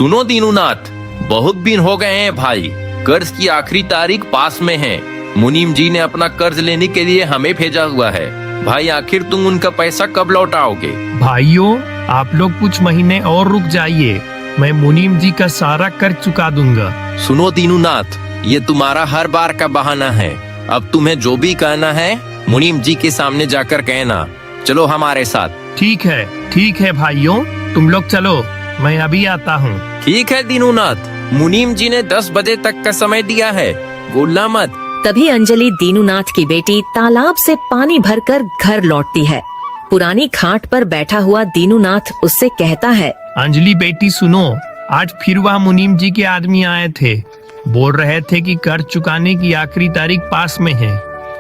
सुनो दीनूनाथ, बहुत दिन हो गए हैं भाई, कर्ज की आखिरी तारीख पास में है। मुनीम जी ने अपना कर्ज लेने के लिए हमें भेजा हुआ है। भाई आखिर तुम उनका पैसा कब लौटाओगे? भाइयों, आप लोग कुछ महीने और रुक जाइए, मैं मुनीम जी का सारा कर्ज चुका दूंगा। सुनो दीनूनाथ, ये तुम्हारा हर बार का बहाना है। अब तुम्हें जो भी कहना है मुनीम जी के सामने जाकर कहना। चलो हमारे साथ। ठीक है भाइयों, तुम लोग चलो, मैं अभी आता हूँ। ठीक है दीनूनाथ, मुनीम जी ने 10 बजे तक का समय दिया है, भूलना मत। तभी अंजलि दीनूनाथ की बेटी तालाब से पानी भरकर घर लौटती है। पुरानी खाट पर बैठा हुआ दीनूनाथ उससे कहता है, अंजलि बेटी सुनो, आज फिर वह मुनीम जी के आदमी आए थे। बोल रहे थे कि कर्ज चुकाने की आखिरी तारीख पास में है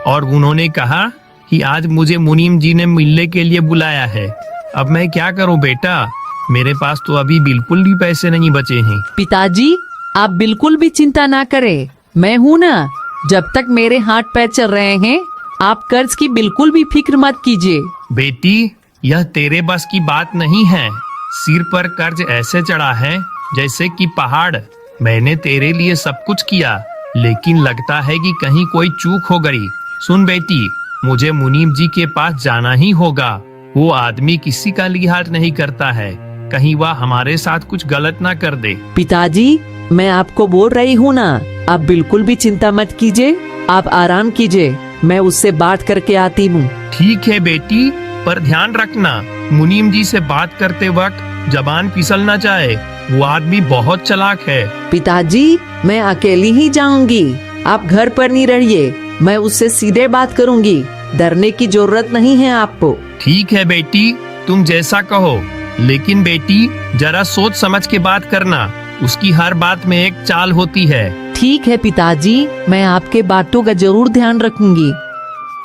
और उन्होंने कहा कि आज मुझे मुनीम जी ने मिलने के लिए बुलाया है। अब मैं क्या करूं बेटा, मेरे पास तो अभी बिल्कुल भी पैसे नहीं बचे हैं। पिताजी, आप बिल्कुल भी चिंता ना करें, मैं हूँ ना। जब तक मेरे हाथ पैर चल रहे हैं, आप कर्ज की बिल्कुल भी फिक्र मत कीजिए। बेटी, यह तेरे बस की बात नहीं है। सिर पर कर्ज ऐसे चढ़ा है जैसे कि पहाड़। मैंने तेरे लिए सब कुछ किया, लेकिन लगता है कि कहीं कोई चूक हो गई। सुन बेटी, मुझे मुनीम जी के पास जाना ही होगा। वो आदमी किसी का लिहाज नहीं करता है, कहीं वह हमारे साथ कुछ गलत ना कर दे। पिताजी, मैं आपको बोल रही हूँ ना, आप बिल्कुल भी चिंता मत कीजिए, आप आराम कीजिए, मैं उससे बात करके आती हूँ। ठीक है बेटी, पर ध्यान रखना, मुनीम जी से बात करते वक्त जबान फिसल ना जाए, वो आदमी बहुत चालाक है। पिताजी, मैं अकेली ही जाऊंगी, आप घर पर नहीं रहिए, मैं उससे सीधे बात करूंगी, डरने की जरूरत नहीं है आपको। ठीक है बेटी, तुम जैसा कहो, लेकिन बेटी जरा सोच समझ के बात करना, उसकी हर बात में एक चाल होती है। ठीक है पिताजी, मैं आपके बातों का जरूर ध्यान रखूंगी।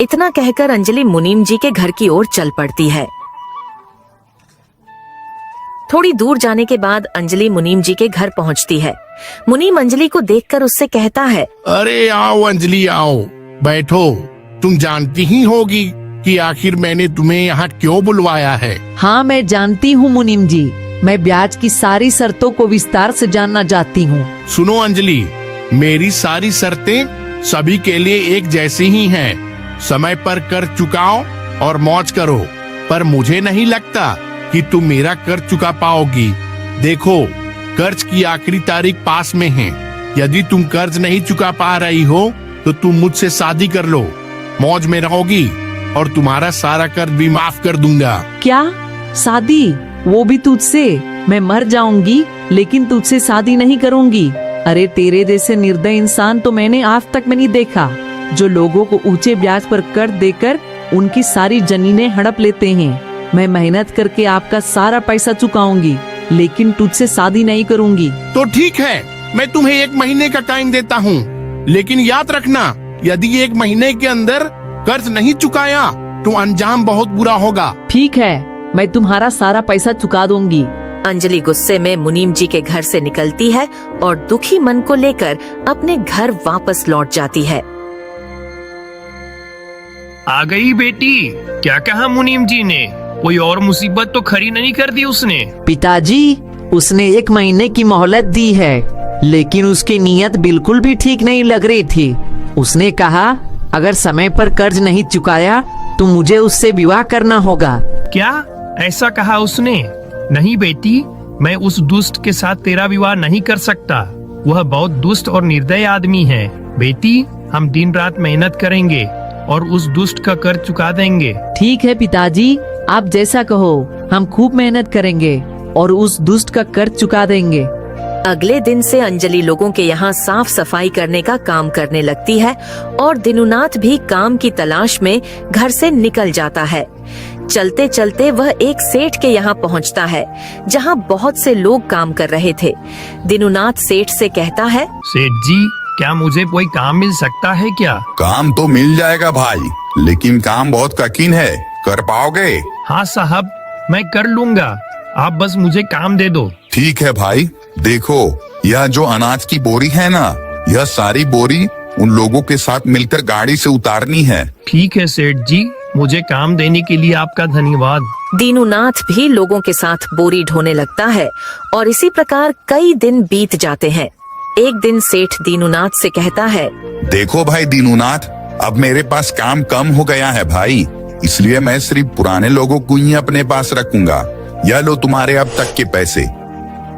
इतना कहकर अंजलि मुनीम जी के घर की ओर चल पड़ती है। थोड़ी दूर जाने के बाद अंजलि मुनीम जी के घर पहुंचती है। मुनीम अंजलि को देखकर उससे कहता है, अरे आओ अंजलि, आओ बैठो। तुम जानती ही होगी कि आखिर मैंने तुम्हें यहाँ क्यों बुलवाया है। हाँ, मैं जानती हूँ मुनीम जी, मैं ब्याज की सारी शर्तों को विस्तार से जानना चाहती हूँ। सुनो अंजलि, मेरी सारी शर्तें सभी के लिए एक जैसी ही हैं। समय पर कर्ज चुकाओ और मौज करो, पर मुझे नहीं लगता कि तुम मेरा कर्ज चुका पाओगी। देखो, कर्ज की आखिरी तारीख पास में है। यदि तुम कर्ज नहीं चुका पा रही हो तो तुम मुझसे शादी कर लो, मौज में रहोगी और तुम्हारा सारा कर्ज भी माफ कर दूंगा। क्या शादी, वो भी तुझसे? मैं मर जाऊंगी लेकिन तुझसे शादी नहीं करूंगी। अरे तेरे जैसे निर्दयी इंसान तो मैंने आज तक में नहीं देखा, जो लोगों को ऊंचे ब्याज पर कर्ज देकर उनकी सारी जमीनें हड़प लेते हैं। मैं मेहनत करके आपका सारा पैसा चुकाऊंगी, लेकिन तुझसे शादी नहीं करूंगी। तो ठीक है, मैं तुम्हें 1 महीने का टाइम देता हूँ, लेकिन याद रखना, यदि 1 महीने के अंदर कर्ज नहीं चुकाया तो अंजाम बहुत बुरा होगा। ठीक है, मैं तुम्हारा सारा पैसा चुका दूंगी। अंजलि गुस्से में मुनीम जी के घर से निकलती है और दुखी मन को लेकर अपने घर वापस लौट जाती है। आ गई बेटी, क्या कहा मुनीम जी ने? कोई और मुसीबत तो खड़ी नहीं कर दी उसने? पिताजी, उसने 1 महीने की मोहलत दी है, लेकिन उसकी नीयत बिल्कुल भी ठीक नहीं लग रही थी। उसने कहा अगर समय पर कर्ज नहीं चुकाया तो मुझे उससे विवाह करना होगा। क्या ऐसा कहा उसने? नहीं बेटी, मैं उस दुष्ट के साथ तेरा विवाह नहीं कर सकता। वह बहुत दुष्ट और निर्दयी आदमी है। बेटी, हम दिन रात मेहनत करेंगे और उस दुष्ट का कर्ज चुका देंगे। ठीक है पिताजी, आप जैसा कहो, हम खूब मेहनत करेंगे और उस दुष्ट का कर्ज चुका देंगे। अगले दिन से अंजलि लोगों के यहाँ साफ सफाई करने का काम करने लगती है और दीनूनाथ भी काम की तलाश में घर से निकल जाता है। चलते चलते वह एक सेठ के यहाँ पहुँचता है, जहाँ बहुत से लोग काम कर रहे थे। दीनूनाथ सेठ से कहता है, सेठ जी, क्या मुझे कोई काम मिल सकता है क्या? काम तो मिल जाएगा भाई, लेकिन काम बहुत कठिन है, कर पाओगे? हाँ साहब, मैं कर लूँगा, आप बस मुझे काम दे दो। ठीक है भाई, देखो यह जो अनाज की बोरी है ना, यह सारी बोरी उन लोगों के साथ मिलकर गाड़ी से उतारनी है। ठीक है सेठ जी, मुझे काम देने के लिए आपका धन्यवाद। दीनूनाथ भी लोगों के साथ बोरी ढोने लगता है और इसी प्रकार कई दिन बीत जाते हैं। एक दिन सेठ दीनूनाथ से कहता है, देखो भाई दीनूनाथ, अब मेरे पास काम कम हो गया है भाई, इसलिए मैं सिर्फ पुराने लोगों को ही अपने पास रखूंगा। यह लो तुम्हारे अब तक के पैसे।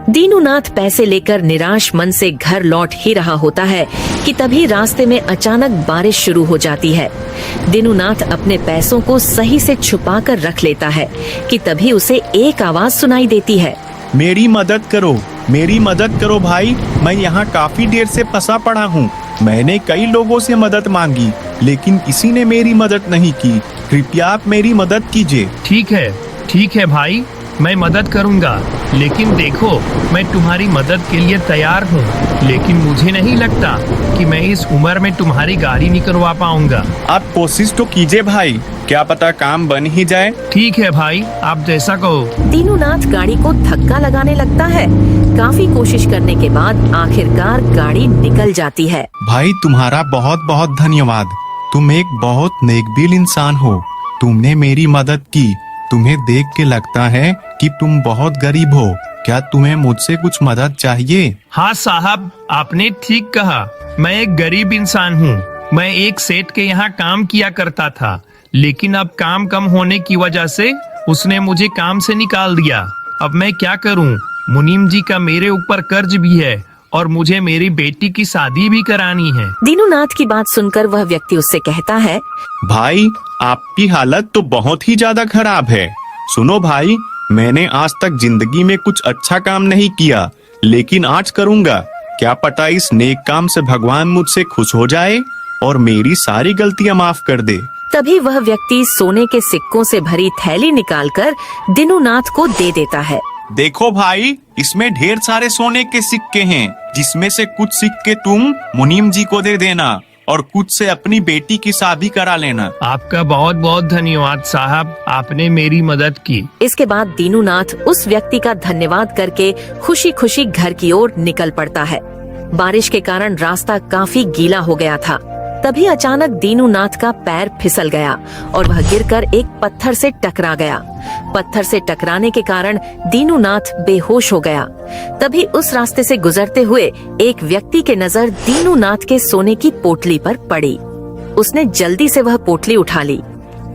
दीनूनाथ पैसे लेकर निराश मन से घर लौट ही रहा होता है कि तभी रास्ते में अचानक बारिश शुरू हो जाती है। दीनूनाथ अपने पैसों को सही से छुपा कर रख लेता है कि तभी उसे एक आवाज सुनाई देती है, मेरी मदद करो, मेरी मदद करो भाई, मैं यहाँ काफी देर से फंसा पड़ा हूँ। मैंने कई लोगों से मदद मांगी लेकिन किसी ने मेरी मदद नहीं की। कृपया आप मेरी मदद कीजिए। ठीक है भाई, मैं मदद करूंगा, लेकिन देखो मैं तुम्हारी मदद के लिए तैयार हूँ, लेकिन मुझे नहीं लगता कि मैं इस उम्र में तुम्हारी गाड़ी निकलवा पाऊंगा। आप कोशिश तो कीजिए भाई, क्या पता काम बन ही जाए। ठीक है भाई, आप जैसा कहो। दीनूनाथ गाड़ी को धक्का लगाने लगता है। काफी कोशिश करने के बाद आखिरकार गाड़ी निकल जाती है। भाई तुम्हारा बहुत बहुत धन्यवाद, तुम एक बहुत नेकदिल इंसान हो, तुमने मेरी मदद की। तुम्हें देख के लगता है कि तुम बहुत गरीब हो, क्या तुम्हें मुझसे कुछ मदद चाहिए? हाँ साहब, आपने ठीक कहा, मैं एक गरीब इंसान हूँ। मैं एक सेठ के यहाँ काम किया करता था, लेकिन अब काम कम होने की वजह से उसने मुझे काम से निकाल दिया। अब मैं क्या करूँ? मुनीम जी का मेरे ऊपर कर्ज भी है और मुझे मेरी बेटी की शादी भी करानी है। दीनूनाथ की बात सुनकर वह व्यक्ति उससे कहता है, भाई आपकी हालत तो बहुत ही ज्यादा खराब है। सुनो भाई, मैंने आज तक जिंदगी में कुछ अच्छा काम नहीं किया, लेकिन आज करूंगा। क्या पता इस नेक काम से भगवान मुझसे खुश हो जाए और मेरी सारी गलतियां माफ कर दे। तभी वह व्यक्ति सोने के सिक्कों से भरी थैली निकालकर दीनूनाथ को दे देता है। देखो भाई, इसमें ढेर सारे सोने के सिक्के हैं, जिसमें से कुछ सिक्के तुम मुनीम जी को दे देना और कुछ से अपनी बेटी की शादी करा लेना। आपका बहुत बहुत धन्यवाद साहब, आपने मेरी मदद की। इसके बाद दीनूनाथ उस व्यक्ति का धन्यवाद करके खुशी खुशी घर की ओर निकल पड़ता है। बारिश के कारण रास्ता काफी गीला हो गया था। तभी अचानक दीनूनाथ का पैर फिसल गया और वह गिरकर एक पत्थर से टकरा गया। पत्थर से टकराने के कारण दीनूनाथ बेहोश हो गया। तभी उस रास्ते से गुजरते हुए एक व्यक्ति के नजर दीनूनाथ के सोने की पोटली पर पड़ी। उसने जल्दी से वह पोटली उठा ली।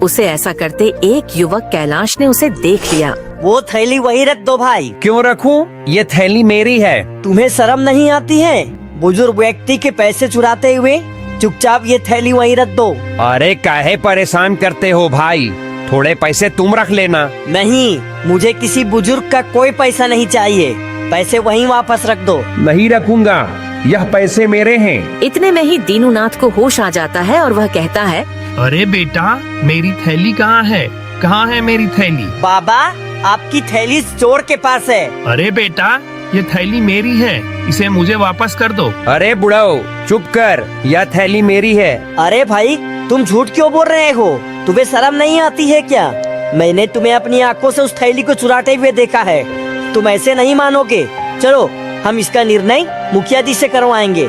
उसे ऐसा करते एक युवक कैलाश ने उसे देख लिया। वो थैली वही रख दो भाई। क्यों रखूं? ये थैली मेरी है। तुम्हें शर्म नहीं आती है? बुजुर्ग व्यक्ति के पैसे चुराते हुए चुपचाप ये थैली वहीं रख दो। अरे काहे परेशान करते हो भाई, थोड़े पैसे तुम रख लेना। नहीं, मुझे किसी बुजुर्ग का कोई पैसा नहीं चाहिए, पैसे वहीं वापस रख दो। नहीं रखूंगा, यह पैसे मेरे हैं। इतने में ही दीनूनाथ को होश आ जाता है और वह कहता है, अरे बेटा, मेरी थैली कहाँ है? कहाँ है मेरी थैली? बाबा, आपकी थैली चोर के पास है। अरे बेटा, ये थैली मेरी है, इसे मुझे वापस कर दो। अरे बुढ़ाओ, चुप कर, यह थैली मेरी है। अरे भाई, तुम झूठ क्यों बोल रहे हो? तुम्हें शर्म नहीं आती है क्या? मैंने तुम्हें अपनी आंखों से उस थैली को चुराते हुए देखा है। तुम ऐसे नहीं मानोगे। चलो, हम इसका निर्णय मुखिया जी से करवाएंगे।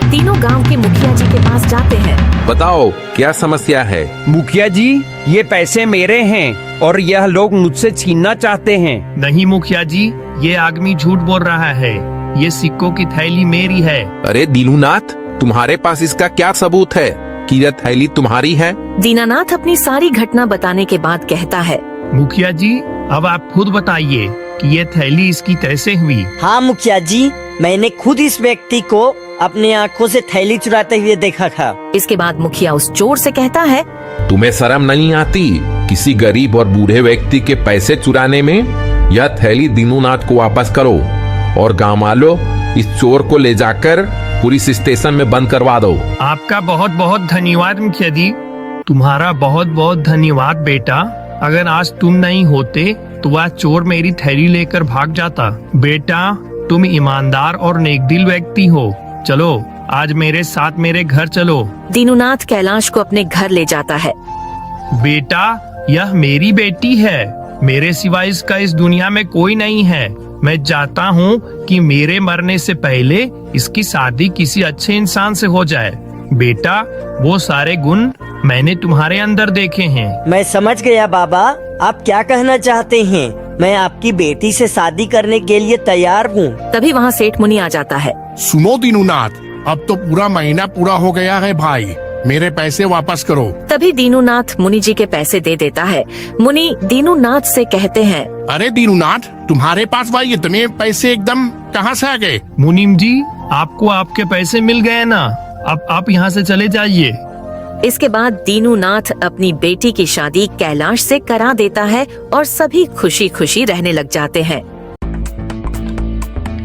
तीनों गांव के मुखिया जी के पास जाते हैं। बताओ क्या समस्या है? मुखिया जी, ये पैसे मेरे हैं और यह लोग मुझसे छीनना चाहते हैं। नहीं मुखिया जी, ये आदमी झूठ बोल रहा है। ये सिक्कों की थैली मेरी है। अरे दीनूनाथ, तुम्हारे पास इसका क्या सबूत है कि यह थैली तुम्हारी है? दीनानाथ अपनी सारी घटना बताने के बाद कहता है, मुखिया जी, अब आप खुद बताइए कि ये थैली इसकी कैसे हुई? हाँ मुखिया जी, मैंने खुद इस व्यक्ति को अपने आंखों से थैली चुराते हुए देखा था। इसके बाद मुखिया उस चोर से कहता है, तुम्हें शर्म नहीं आती किसी गरीब और बूढ़े व्यक्ति के पैसे चुराने में? यह थैली दीनूनाथ को वापस करो और गाँव वालों इस चोर को ले जाकर पुलिस स्टेशन में बंद करवा दो। आपका बहुत बहुत धन्यवाद मुखिया जी, तुम्हारा बहुत बहुत धन्यवाद बेटा। अगर आज तुम नहीं होते तो वह चोर मेरी थैली लेकर भाग जाता। बेटा, तुम ईमानदार और नेकदिल व्यक्ति हो। चलो, आज मेरे साथ मेरे घर चलो। दीनूनाथ कैलाश को अपने घर ले जाता है। बेटा, यह मेरी बेटी है। मेरे सिवा इसका इस दुनिया में कोई नहीं है। मैं चाहता हूँ कि मेरे मरने से पहले इसकी शादी किसी अच्छे इंसान से हो जाए। बेटा, वो सारे गुण मैंने तुम्हारे अंदर देखे हैं। मैं समझ गया बाबा, आप क्या कहना चाहते हैं। मैं आपकी बेटी से शादी करने के लिए तैयार हूँ। तभी वहाँ सेठ मुनि आ जाता है। सुनो दीनूनाथ, अब तो पूरा महीना पूरा हो गया है भाई, मेरे पैसे वापस करो। तभी दीनूनाथ मुनि जी के पैसे दे देता है। मुनि दीनूनाथ से कहते हैं, अरे दीनूनाथ, तुम्हारे पास भाई इतने पैसे एकदम कहाँ से आ गए? मुनीम जी, आपको आपके पैसे मिल गए ना, अब आप यहाँ से चले जाइए। इसके बाद दीनूनाथ अपनी बेटी की शादी कैलाश से करा देता है और सभी खुशी खुशी रहने लग जाते हैं।